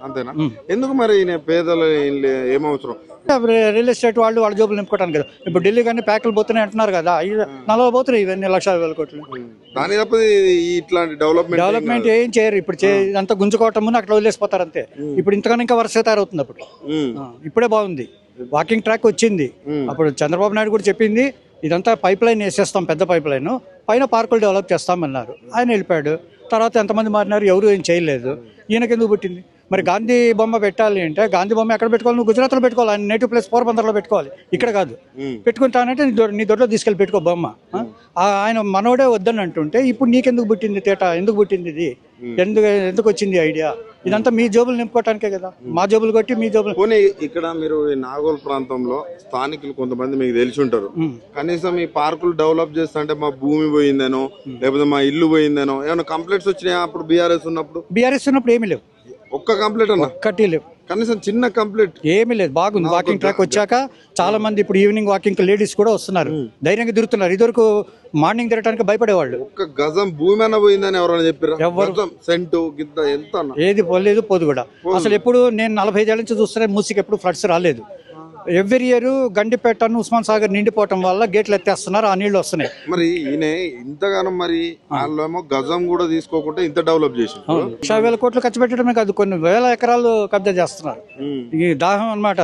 అంతేనా? ఎందుకు మరి పేదలు ఏమవసరం? రియల్ ఎస్టేట్ వాళ్ళు వాళ్ళ జోబులు నింపుకోవడానికి కదా. ఇప్పుడు ఢిల్లీ కానీ ప్యాకులు పోతున్నాయి అంటున్నారు కదా, 40 పోతున్నాయి ఇవన్నీ 1,00,000 కోట్లు. దాని తప్ప ఇట్లాంటి డెవలప్మెంట్ ఏం చేయరు ఇప్పుడు. అంతా గుంజుకోవటం ముందు అట్లా వదిలేసిపోతారు అంతే. ఇప్పుడు ఇంతకన్నా ఇంకా వరుస తయారవుతుంది. అప్పుడు ఇప్పుడే బాగుంది, వాకింగ్ ట్రాక్ వచ్చింది. అప్పుడు చంద్రబాబు నాయుడు కూడా చెప్పింది ఇదంతా పైప్ లైన్ వేసేస్తాం, పెద్ద పైప్ లైన్, పైన పార్కులు డెవలప్ చేస్తామన్నారు. ఆయన వెళ్ళిపోయాడు. తర్వాత ఎంతమంది మారినారు, ఎవరు ఏం చేయలేదు. ఈయనకి ఎందుకు పుట్టింది? మరి గాంధీ బొమ్మ పెట్టాలి అంటే గాంధీ బొమ్మ ఎక్కడ పెట్టుకోవాలి? నువ్వు గుజరాత్లో పెట్టుకోవాలి, ఆయన నేటివ్ ప్లేస్ పోర్బందర్లో పెట్టుకోవాలి, ఇక్కడ కాదు. పెట్టుకుంటానంటే నీ దొడ్లో తీసుకెళ్ళి పెట్టుకో బొమ్మ. ఆయన మనోడే వద్దని అంటుంటే ఇప్పుడు నీకెందుకు పుట్టింది తేట? ఎందుకు పుట్టింది ఇది? ఎందుకు వచ్చింది ఐడియా? ఇదంతా మీ జోబులు నింపుకోవటానికే కదా, మా జోబులు కొట్టి మీ జోబులు. పోనీ ఇక్కడ మీరు నాగోల్ ప్రాంతంలో స్థానికులు కొంతమంది మీకు తెలిసి ఉంటారు, కనీసం ఈ పార్కులు డెవలప్ చేస్తా అంటే మా భూమి పోయిందనో లేకపోతే మా ఇల్లు పోయిందనో ఏమైనా కంప్లైంట్స్ వచ్చినాయా? అప్పుడు బీఆర్ఎస్ ఉన్నప్పుడు ఏమీ లేవు. ఒక్క కంప్లైంట్ అన్న? ఒక్కటి లేవు, కనీసం చిన్న కంప్లైంట్ ఏమీ లేదు. బాగుంది. వాకింగ్ ట్రాక్ వచ్చాక చాలా మంది ఇప్పుడు ఈవినింగ్ వాకింగ్ లేడీస్ కూడా వస్తున్నారు, ధైర్యంగా తిరుగుతున్నారు. ఇదివరకు మార్నింగ్ తిరగడానికి భయపడేవాళ్ళు. ఒక్క గజం భూమి అన్న పోయిందని ఎవరైనా చెప్పారు? ఎవరు సెంటు గిద్ద ఎంత? ఏది పోలేదు, పోదు కూడా. అసలు ఎప్పుడు నేను 45 ఏళ్ళ నుంచి చూస్తున్నా, మూసికి ఎప్పుడు ఫ్లడ్స్ రాలేదు. ఎవ్రీ ఇయర్ గండిపేటను ఉస్మాన్ సాగర్ నిండిపోవటం వల్ల గేట్లు ఎత్తేస్తున్నారు, ఆ నీళ్లు వస్తున్నాయి. మరి ఈయన ఇంతగానో మరి వాళ్ళేమో గజం కూడా తీసుకోకుండా ఇంత డెవలప్ చేసి 1,00,000 కోట్లు ఖర్చు పెట్టడమే కాదు, కొన్ని వేల ఎకరాలు కబ్జా చేస్తున్నారు. ఈ దాహం అన్నమాట,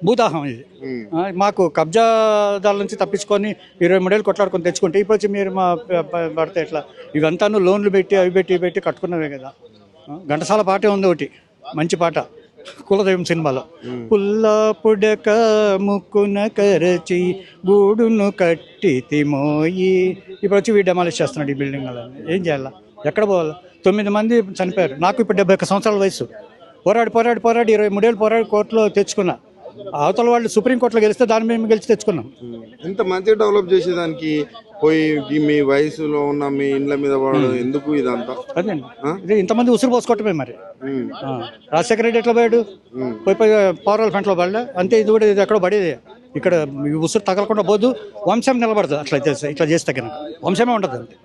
భూదాహం ఇది. మాకు కబ్జాదారుల నుంచి తప్పించుకొని 23 ఏళ్ళు కొట్లాడుకొని తెచ్చుకుంటే ఇప్పుడు వచ్చి మీరు మా పడితే ఎట్లా? ఇవంతా లోన్లు పెట్టి అవి పెట్టి కట్టుకున్నవే కదా. ఘంటసాల పాటే ఉంది ఒకటి మంచి పాట, కులదైవం సినిమాలో. పుల్లా పుడక ముక్కున కరచి గూడును కట్టి తిమోయి. ఇప్పుడు వచ్చి డెమాలిష్ చేస్తున్నాడు ఈ బిల్డింగ్. ఏం చేయాలా? ఎక్కడ పోవాలా? 9 మంది చనిపోయారు. నాకు ఇప్పుడు 71 సంవత్సరాల వయసు. పోరాడి 23 ఏళ్ళు పోరాడి కోర్టులో తెచ్చుకున్నా. అవతల వాళ్ళు సుప్రీంకోర్టులో గెలిస్తే దాని మేము గెలిచి తెచ్చుకున్నాం. ఇంత మంచిగా డెవలప్ చేసేదానికి పోయి మీ వయసులో ఉన్న మీ ఇండ్ల మీద పడడం ఎందుకు? ఇదంతా అదేండి, ఇది ఇంతమంది ఉసురు పోసుకోవటమే. మరి రాజశేఖర రెడ్డి ఎట్లా పోయాడు? పోయి పౌరాల ఫ్రంట్లో పడలే అంతే. ఇది కూడా ఇది ఎక్కడో పడేది. ఇక్కడ ఉసురు తగలకుండా పోదు, వంశం నిలబడదు. అట్లా ఇట్లా చేస్తే కనుక వంశమే ఉండదు అంతే.